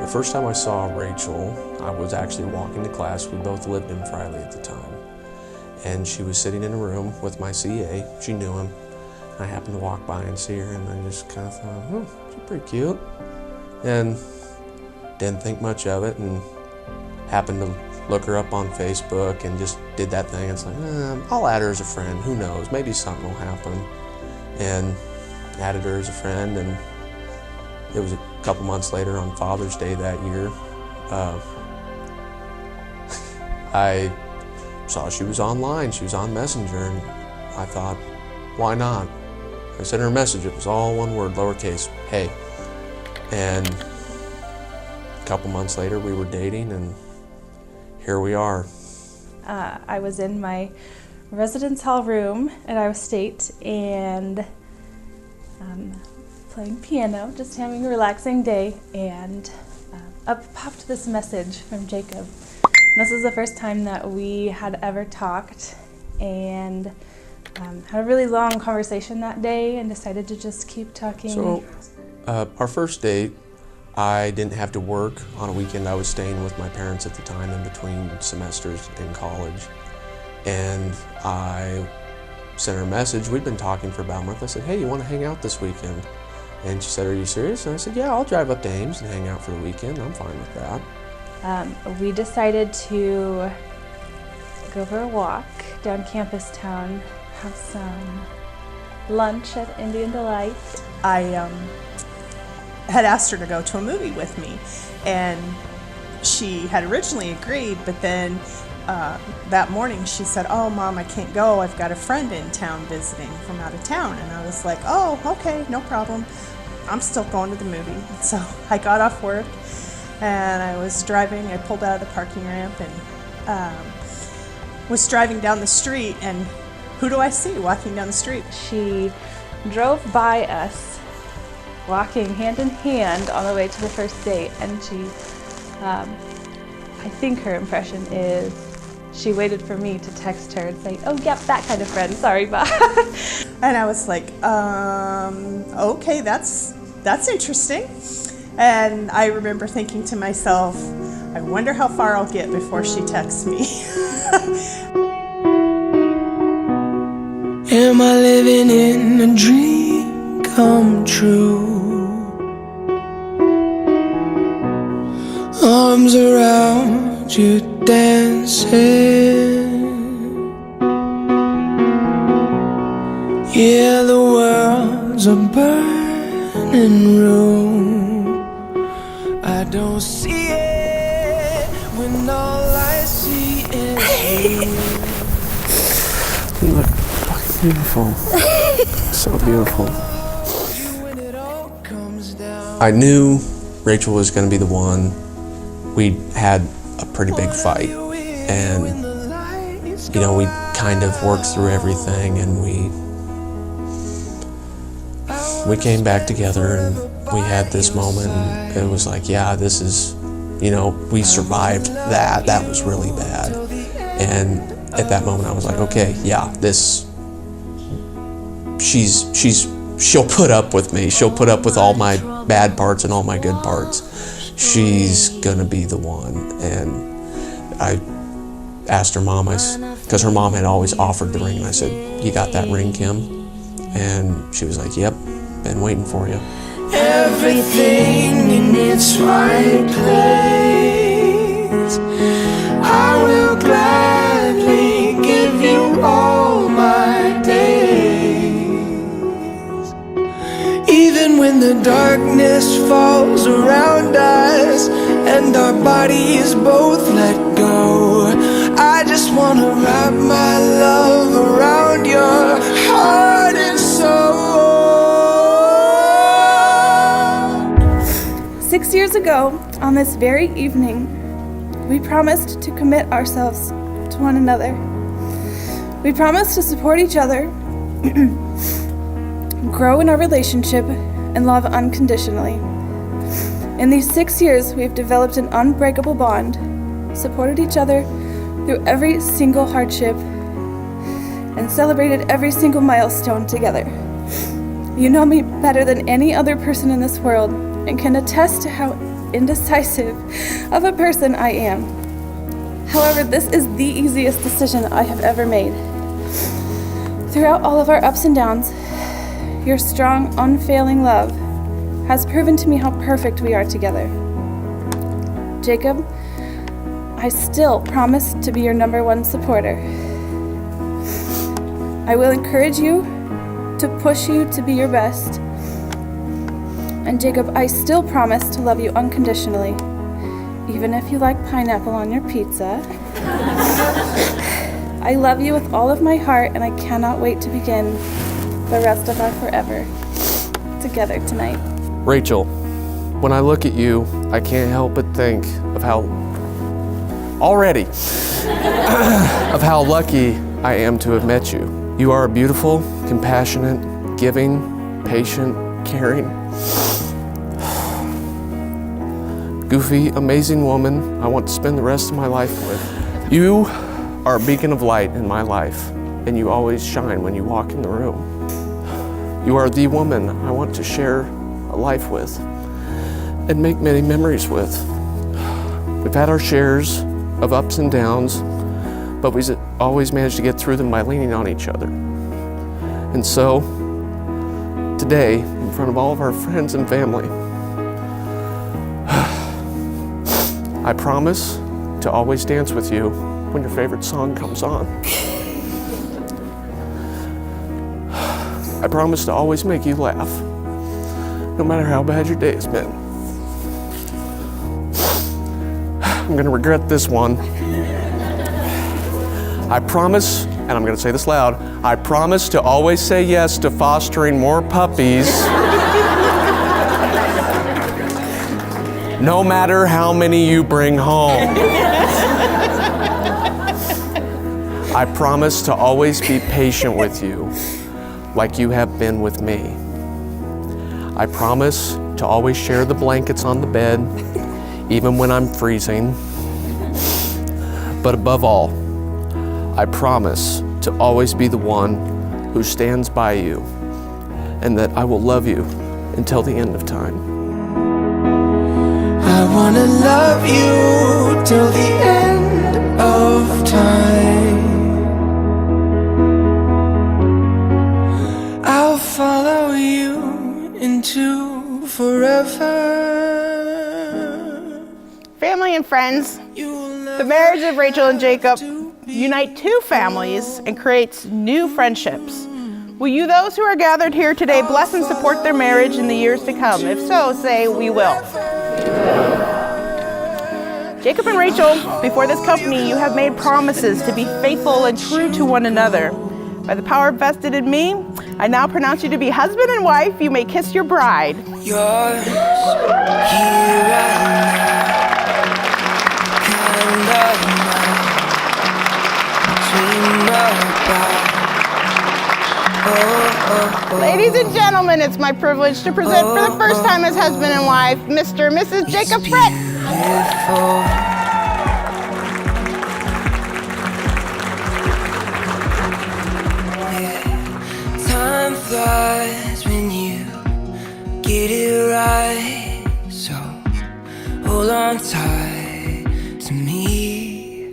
The first time I saw Rachel, I was actually walking to class. We both lived in Friley at the time. And she was sitting in a room with my CA. She knew him. I happened to walk by and see her, and I just kind of thought, she's pretty cute. And didn't think much of it, and happened to look her up on Facebook and just did that thing. It's like, I'll add her as a friend. Who knows? Maybe something will happen. And added her as a friend, and it was a couple months later on Father's Day that year. I saw she was online. She was on Messenger, and I thought, why not? I sent her a message. It was all one word, lowercase, hey. And a couple months later, we were dating, and here we are. I was in my residence hall room at Iowa State and playing piano, just having a relaxing day, and up popped this message from Jacob. And this is the first time that we had ever talked, and had a really long conversation that day and decided to just keep talking. So our first date, I didn't have to work. On a weekend I was staying with my parents at the time in between semesters in college. And I sent her a message. We'd been talking for about a month. I said, hey, you want to hang out this weekend? And she said, are you serious? And I said, yeah, I'll drive up to Ames and hang out for the weekend. I'm fine with that. We decided to go for a walk down Campus Town, have some lunch at Indian Delight. I had asked her to go to a movie with me, and she had originally agreed, but then that morning she said, oh, Mom, I can't go. I've got a friend in town visiting from out of town. And I was like, oh, okay, no problem. I'm still going to the movie. So I got off work, and I was driving. I pulled out of the parking ramp and was driving down the street, and who do I see walking down the street? She drove by us, walking hand in hand on the way to the first date, and she, I think her impression is she waited for me to text her and say, oh, yep, that kind of friend, sorry, bye. And I was like, okay, that's interesting. And I remember thinking to myself, I wonder how far I'll get before she texts me. Am I living in a dream come true? Arms around you dancing. Yeah, the world's a burning room. I don't see it when all I see is you. You look fucking beautiful. So beautiful. I knew Rachel was going to be the one. We had a pretty big fight, and we kind of worked through everything, and we came back together, and we had this moment, and it was like, yeah, this is, we survived that. That was really bad. And at that moment I was like, okay, yeah, she'll put up with me. She'll put up with all my bad parts and all my good parts. She's gonna be the one. And I asked her mom, because her mom had always offered the ring, and I said, you got that ring, Kim? And she was like, yep, been waiting for you. Everything in its right place. I will gladly give you all my days. Even when the darkness falls around us and our bodies both let go, I just wanna wrap my love around your heart and soul. 6 years ago, on this very evening, we promised to commit ourselves to one another. We promised to support each other, grow in our relationship, and love unconditionally. In these 6 years, we've developed an unbreakable bond, supported each other through every single hardship, and celebrated every single milestone together. You know me better than any other person in this world, and can attest to how indecisive of a person I am. However, this is the easiest decision I have ever made. Throughout all of our ups and downs, your strong, unfailing love has proven to me how perfect we are together. Jacob, I still promise to be your #1 supporter. I will encourage you, to push you to be your best. And Jacob, I still promise to love you unconditionally, even if you like pineapple on your pizza. I love you with all of my heart, and I cannot wait to begin the rest of our forever together tonight. Rachel, when I look at you, I can't help but think of how lucky I am to have met you. You are beautiful, compassionate, giving, patient, caring, goofy, amazing woman I want to spend the rest of my life with. You are a beacon of light in my life, and you always shine when you walk in the room. You are the woman I want to share a life with and make many memories with. We've had our shares of ups and downs, but we always managed to get through them by leaning on each other. And so, today, in front of all of our friends and family, I promise to always dance with you when your favorite song comes on. I promise to always make you laugh, no matter how bad your day has been. I'm gonna regret this one. I promise, and I'm gonna say this loud, I promise to always say yes to fostering more puppies, no matter how many you bring home. I promise to always be patient with you, like you have been with me. I promise to always share the blankets on the bed, even when I'm freezing. But above all, I promise to always be the one who stands by you, and that I will love you until the end of time. I wanna love you till the end of time. I'll follow you into forever. Family and friends, the marriage of Rhaechel and Jacob unite two families and creates new friendships. Will you, those who are gathered here today, bless and support their marriage in the years to come? If so, say, we will. Jacob and Rhaechel, before this company, you have made promises to be faithful and true to one another. By the power vested in me, I now pronounce you to be husband and wife. You may kiss your bride. Yours, here and Ladies and gentlemen, it's my privilege to present for the first time as husband and wife, Mr. and Mrs. Jacob Fritz. Time flies when you get it right, so hold on tight to me.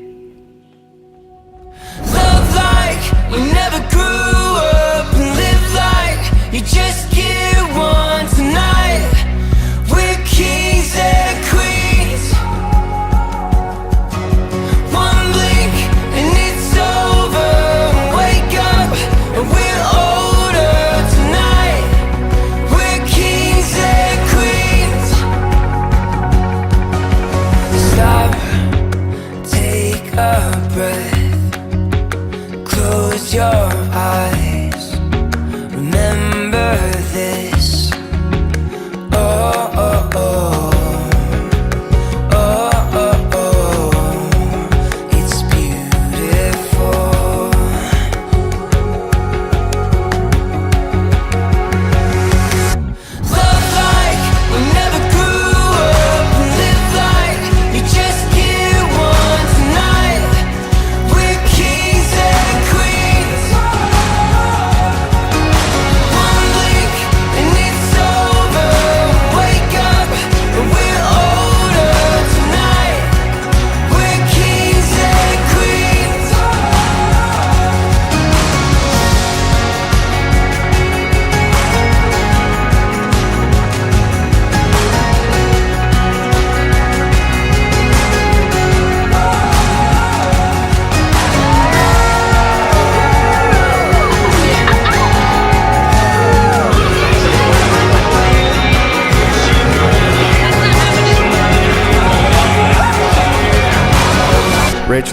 Love like we never grew up, and live like you just get one tonight. We're kings and queens. One blink and it's over. Wake up and we're older tonight. We're kings and queens. Stop, take a breath, close your eyes, remember this. Oh, oh, oh, oh, oh, oh, it's beautiful. Love like we never grew up, and live like you just get one tonight. We're kings and queens.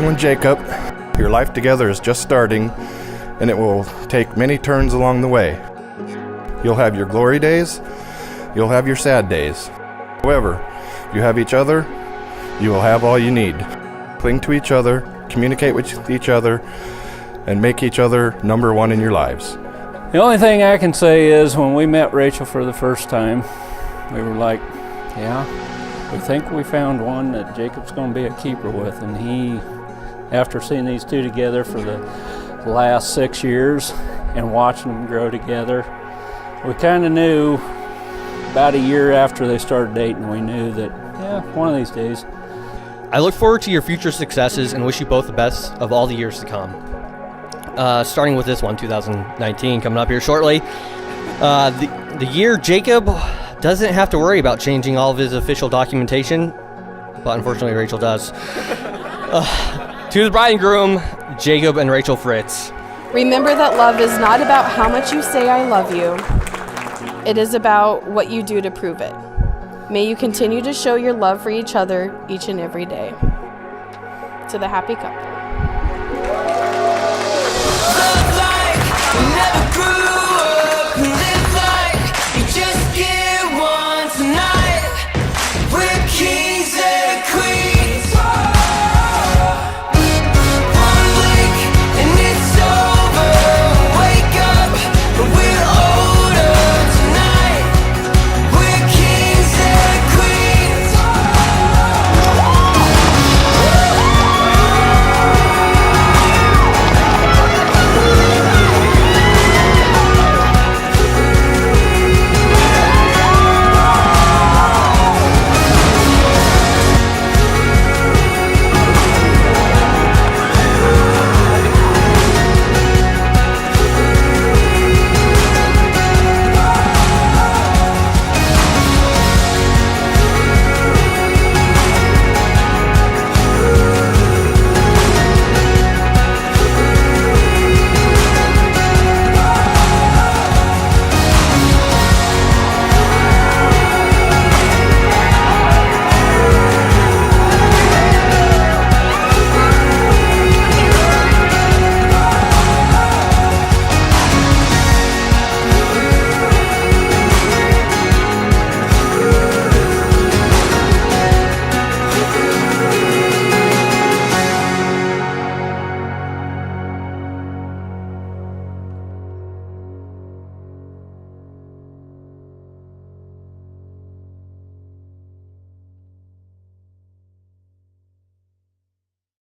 Rhaechel and Jacob. Your life together is just starting, and it will take many turns along the way. You'll have your glory days, you'll have your sad days. However, if you have each other, you will have all you need. Cling to each other, communicate with each other, and make each other number one in your lives. The only thing I can say is when we met Rhaechel for the first time, we were like, yeah, we think we found one that Jacob's going to be a keeper with. And he, after seeing these two together for the last 6 years and watching them grow together, we kind of knew about a year after they started dating, we knew that, yeah, one of these days. I look forward to your future successes and wish you both the best of all the years to come. Starting with this one, 2019, coming up here shortly. The year Jacob doesn't have to worry about changing all of his official documentation, but unfortunately Rhaechel does. To the bride and groom, Jacob and Rhaechel Fritz. Remember that love is not about how much you say I love you. It is about what you do to prove it. May you continue to show your love for each other each and every day. To the happy couple.